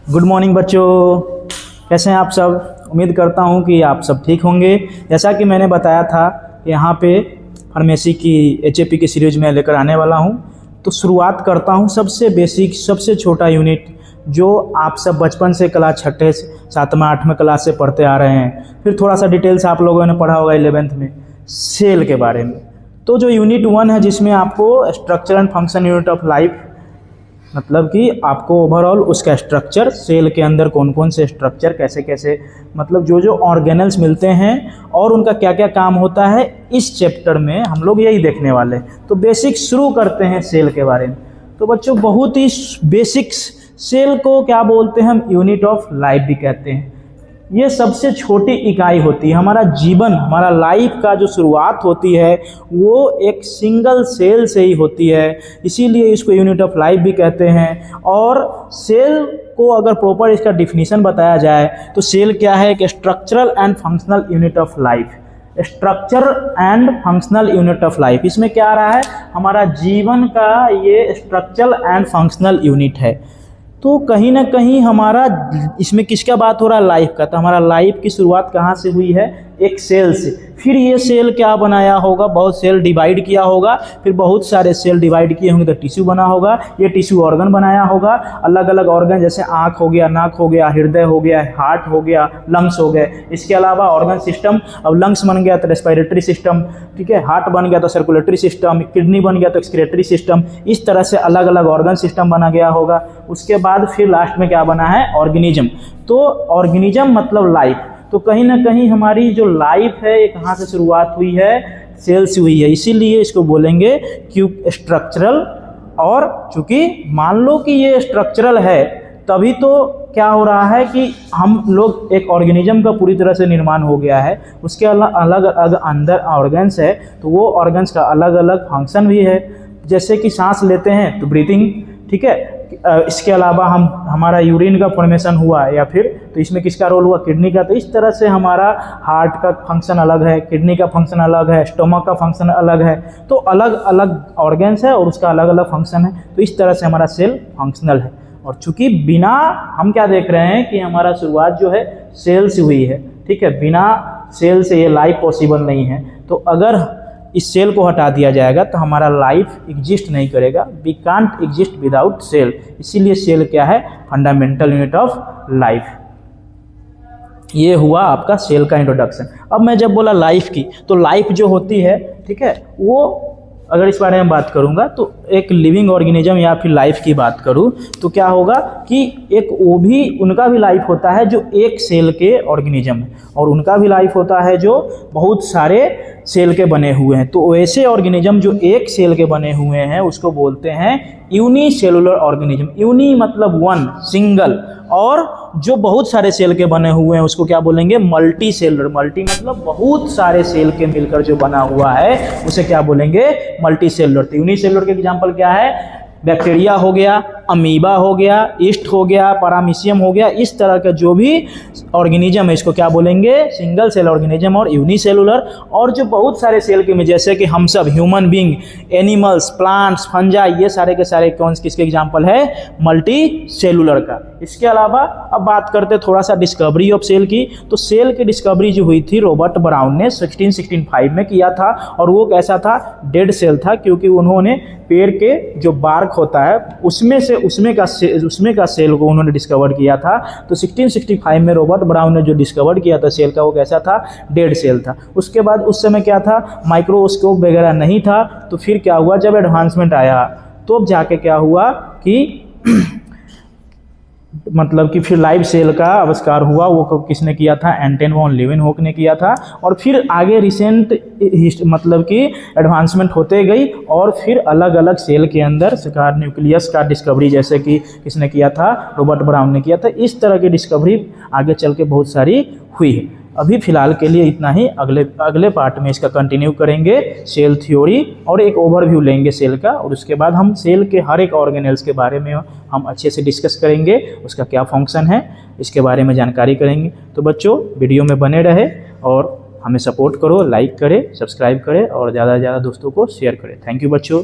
Good morning बच्चों, कैसे हैं आप सब। उम्मीद करता हूं कि आप सब ठीक होंगे। जैसा कि मैंने बताया था, यहाँ पे फार्मेसी की एचएपी की सीरीज में लेकर आने वाला हूं। तो शुरुआत करता हूं सबसे बेसिक, सबसे छोटा यूनिट जो आप सब बचपन से क्लास 6, 7, 8 क्लास से पढ़ते आ रहे हैं। फिर थोड़ा सा डिटेल्स आप लोगों ने पढ़ा होगा 11th में सेल के बारे में। तो जो यूनिट 1 है, जिसमें आपको structure and function unit of life, मतलब कि आपको ओवरऑल उसका स्ट्रक्चर, सेल के अंदर कौन कौन से स्ट्रक्चर, कैसे कैसे, मतलब जो जो ऑर्गेनल्स मिलते हैं और उनका क्या क्या काम होता है, इस चैप्टर में हम लोग यही देखने वाले हैं। तो बेसिक शुरू करते हैं सेल के बारे में। तो बच्चों बहुत ही बेसिक्स, सेल को क्या बोलते हैं हम, यूनिट ऑफ लाइफ भी कहते हैं। ये सबसे छोटी इकाई होती है। हमारा जीवन, हमारा लाइफ का जो शुरुआत होती है वो एक सिंगल सेल से ही होती है, इसीलिए इसको यूनिट ऑफ लाइफ भी कहते हैं। और सेल को अगर प्रॉपर इसका डिफिनीशन बताया जाए तो सेल क्या है, एक structural and functional unit of life. Structure and functional unit of life, इसमें क्या आ रहा है, हमारा जीवन का ये स्ट्रक्चरल एंड फंक्शनल यूनिट है। तो कहीं ना कहीं हमारा इसमें किसका बात हो रहा है, लाइफ का। तो हमारा लाइफ की शुरुआत कहाँ से हुई है, एक सेल से। फिर ये सेल क्या बनाया होगा, बहुत सेल डिवाइड किया होगा, फिर बहुत सारे सेल डिवाइड किए होंगे तो टिश्यू बना होगा। ये टिश्यू ऑर्गन बनाया होगा, अलग अलग ऑर्गन, जैसे आँख हो गया, नाक हो गया, हृदय हो गया, हार्ट हो गया, लंग्स हो गए। इसके अलावा ऑर्गन सिस्टम, अब लंग्स बन गया तो रेस्पिरेटरी सिस्टम, ठीक है, हार्ट बन गया तो सर्कुलेटरी सिस्टम, किडनी बन गया तो एक्सक्रीटरी सिस्टम। इस तरह से अलग अलग ऑर्गन सिस्टम बना गया होगा। उसके बाद फिर लास्ट में क्या बना है, ऑर्गेनिज्म। तो ऑर्गेनिज्म मतलब लाइफ। तो कहीं ना कहीं हमारी जो लाइफ है ये कहाँ से शुरुआत हुई है, सेल से हुई है। इसीलिए इसको बोलेंगे क्यों स्ट्रक्चरल। और चूंकि मान लो कि ये स्ट्रक्चरल है, तभी तो क्या हो रहा है कि हम लोग एक ऑर्गेनिज्म का पूरी तरह से निर्माण हो गया है। उसके अलग अलग अंदर ऑर्गन्स है, तो वो ऑर्गन्स का अलग अलग फंक्शन भी है। जैसे कि सांस लेते हैं तो ब्रीथिंग, ठीक है। इसके अलावा हमारा यूरिन का फॉर्मेशन हुआ या फिर, तो इसमें किसका रोल हुआ, किडनी का। तो इस तरह से हमारा हार्ट का फंक्शन अलग है, किडनी का फंक्शन अलग है, स्टोमक का फंक्शन अलग है। तो अलग अलग ऑर्गन्स है और उसका अलग अलग फंक्शन है। तो इस तरह से हमारा सेल फंक्शनल है। और चूंकि बिना, हम क्या देख रहे हैं कि हमारा शुरुआत जो है सेल से हुई है, ठीक है। बिना सेल से ये लाइफ पॉसिबल नहीं है। तो अगर इस सेल को हटा दिया जाएगा तो हमारा लाइफ एग्जिस्ट नहीं करेगा। We can't exist without cell. इसीलिए सेल क्या है, फंडामेंटल यूनिट ऑफ लाइफ। ये हुआ आपका सेल का इंट्रोडक्शन। अब मैं जब बोला लाइफ की, तो लाइफ जो होती है, ठीक है, वो अगर इस बारे में बात करूंगा तो एक लिविंग ऑर्गेनिज्म या फिर लाइफ की बात करूं तो क्या होगा कि एक वो भी, उनका भी लाइफ होता है जो एक सेल के ऑर्गेनिज्म है, और उनका भी लाइफ होता है जो बहुत सारे सेल के बने हुए हैं। तो वैसे ऑर्गेनिज्म जो एक सेल के बने हुए हैं उसको बोलते हैं यूनिसेलुलर ऑर्गेनिज्म। यूनि मतलब वन, सिंगल, और जो बहुत सारे सेल के बने हुए हैं उसको क्या बोलेंगे, मल्टी सेलुलर। मल्टी मतलब बहुत सारे सेल के मिलकर जो बना हुआ है उसे क्या बोलेंगे, मल्टी सेलुलर। तो यूनिसेलुलर के एग्जांपल क्या है, बैक्टीरिया हो गया, अमीबा हो गया, ईस्ट हो गया, पैरामीशियम हो गया। इस तरह का जो भी ऑर्गेनिज्म है इसको क्या बोलेंगे, सिंगल सेल ऑर्गेनिज्म और यूनिसेलुलर। और जो बहुत सारे सेल के में, जैसे कि हम सब, human being, animals, plants, fungi, ये सारे के सारे कौन किसके एग्जाम्पल है, मल्टी सेलुलर का। इसके अलावा अब बात करते थोड़ा सा डिस्कवरी ऑफ सेल की। तो सेल की डिस्कवरी जो हुई थी रॉबर्ट ब्राउन ने 1665 में किया था। और वो कैसा था, डेड सेल था, क्योंकि उन्होंने पेड़ के जो बार्क होता है उसमें का सेल को उन्होंने डिस्कवर किया था। तो 1665 में रॉबर्ट ब्राउन ने जो डिस्कवर किया था सेल का, वो कैसा था, डेड सेल था। उसके बाद उस समय क्या था, माइक्रोस्कोप वगैरह नहीं था। तो फिर क्या हुआ, जब एडवांसमेंट आया तो जाके क्या हुआ कि मतलब कि फिर लाइव सेल का आविष्कार हुआ। वो किसने किया था, एंटन वॉन लीवेनहोक ने किया था। और फिर आगे रिसेंट मतलब कि एडवांसमेंट होते गई, और फिर अलग अलग सेल के अंदर न्यूक्लियस का डिस्कवरी, जैसे कि किसने किया था, रॉबर्ट ब्राउन ने किया था। इस तरह की डिस्कवरी आगे चल के बहुत सारी हुई है। अभी फिलहाल के लिए इतना ही। अगले पार्ट में इसका कंटिन्यू करेंगे, सेल थ्योरी, और एक ओवरव्यू लेंगे सेल का। और उसके बाद हम सेल के हर एक ऑर्गेनेल्स के बारे में हम अच्छे से डिस्कस करेंगे, उसका क्या फंक्शन है, इसके बारे में जानकारी करेंगे। तो बच्चों वीडियो में बने रहे और हमें सपोर्ट करो, लाइक करें, सब्सक्राइब करें और ज़्यादा से ज़्यादा दोस्तों को शेयर करें। थैंक यू बच्चों।